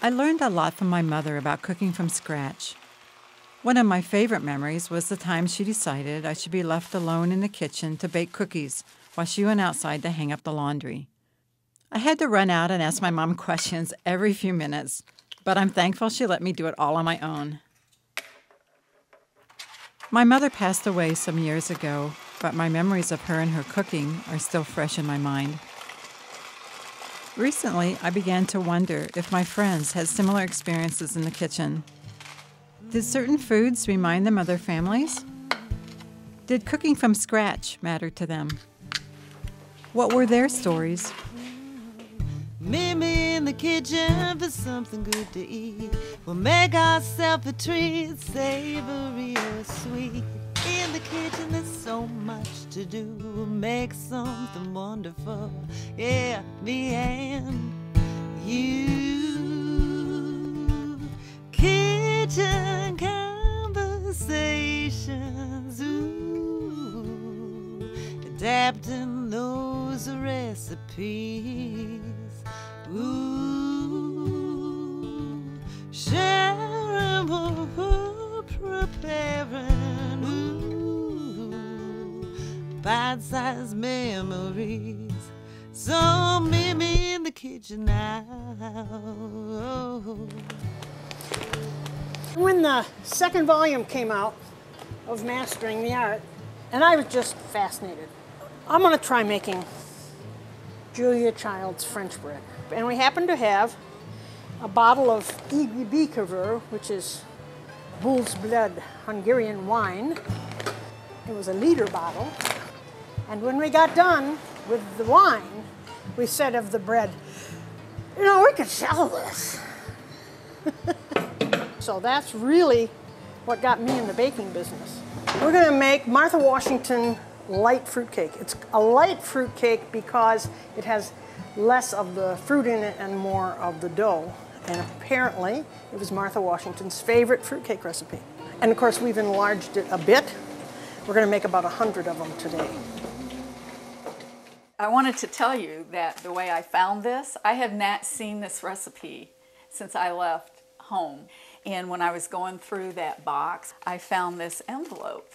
I learned a lot from my mother about cooking from scratch. One of my favorite memories was the time she decided I should be left alone in the kitchen to bake cookies while she went outside to hang up the laundry. I had to run out and ask my mom questions every few minutes, but I'm thankful she let me do it all on my own. My mother passed away some years ago, but my memories of her and her cooking are still fresh in my mind. Recently, I began to wonder if my friends had similar experiences in the kitchen. Did certain foods remind them of their families? Did cooking from scratch matter to them? What were their stories? Meet me in the kitchen for something good to eat. We'll make ourselves a treat, savory or sweet. In the kitchen there's so much to do. We'll make something wonderful, yeah, me and you. Kitchen conversations, ooh, adapting those recipes. Ooh, sharing what we're preparing. Ooh, bite-sized memories. So meet me in the kitchen now. When the second volume came out of Mastering the Art, and I was just fascinated. I'm going to try making Julia Child's French bread. And we happen to have a bottle of Ibiza, which is bull's blood Hungarian wine. It was a liter bottle. And when we got done with the wine, we said of the bread, you know, we could sell this. So that's really what got me in the baking business. We're going to make Martha Washington light fruit cake. It's a light fruit cake because it has less of the fruit in it and more of the dough. And apparently, it was Martha Washington's favorite fruitcake recipe. And of course, we've enlarged it a bit. We're going to make about 100 of them today. I wanted to tell you that the way I found this, I have not seen this recipe since I left home. And when I was going through that box, I found this envelope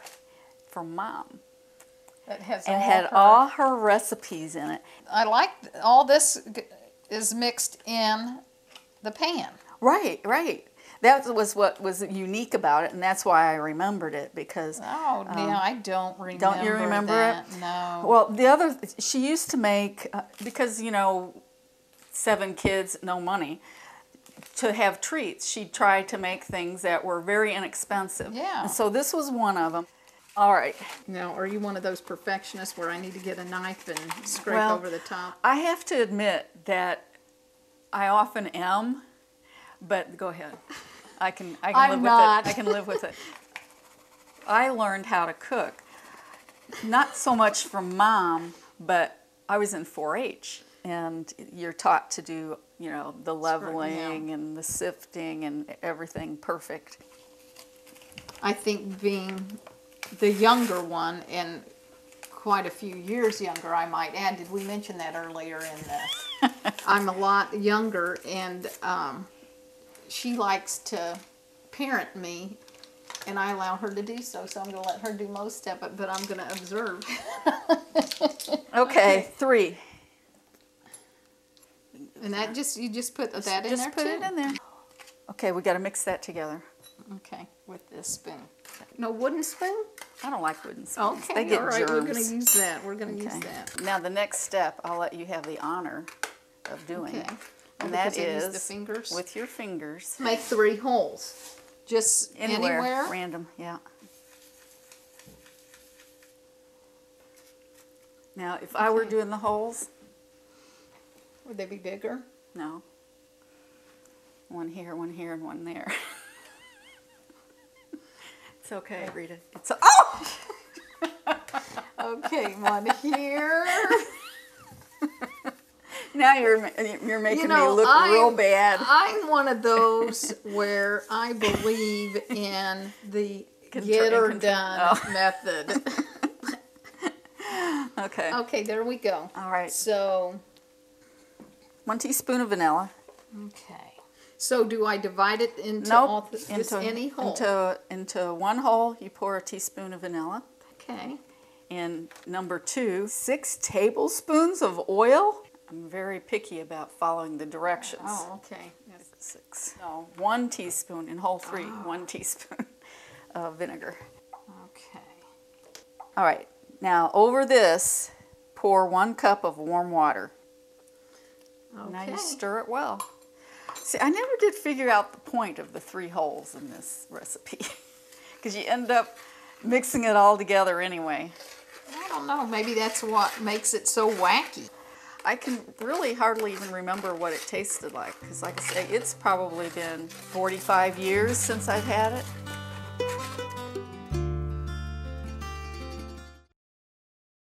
from Mom. It has and had all her recipes in it. I like all this is mixed in the pan. Right, right. That was what was unique about it, and that's why I remembered it because. Oh, yeah, I don't remember. Don't you remember that? it? No. Well, the other she used to make because 7 kids, no money. To have treats, she'd try to make things that were very inexpensive. Yeah. And so this was one of them. All right. Now, are you one of those perfectionists where I need to get a knife and scrape over the top? I have to admit that I often am, but go ahead. I can live with it. I can live with it. I learned how to cook, not so much from Mom, but I was in 4-H, and you're taught to do, the leveling and the sifting and everything perfect. I think being the younger one, and quite a few years younger, I might add. Did we mention that earlier in this? I'm a lot younger, and she likes to parent me, and I allow her to do so, so I'm going to let her do most of it, but I'm going to observe. Okay, 3. And that you just put that in there too? Just put it in there. Okay, we got to mix that together. Okay, with this spoon. No wooden spoon? I don't like wooden spoons. Okay, they get all right, germs. we're going to use that. We're going to use that. Now the next step, I'll let you have the honor of doing. Okay. And that use is the fingers. with your fingers. Make 3 holes. Just Anywhere? Random, yeah. Now, if I were doing the holes, would they be bigger? No. One here, and one there. It's okay, Rita. It's Okay, one here. Now you're making me look real bad. I'm one of those where I believe in the get her done method. Okay. Okay, there we go. All right. So 1 teaspoon of vanilla. Okay. So do I divide it into Nope, any hole? Into one hole, you pour a teaspoon of vanilla. Okay. And number 2, 6 tablespoons of oil. I'm very picky about following the directions. Oh, okay. 6. No, 1 teaspoon in hole 3, 1 teaspoon of vinegar. Okay. All right, now over this, pour 1 cup of warm water. Okay. Now you stir it well. See, I never did figure out the point of the 3 holes in this recipe because you end up mixing it all together anyway. I don't know, maybe that's what makes it so wacky. I can really hardly even remember what it tasted like because, like I say, it's probably been 45 years since I've had it.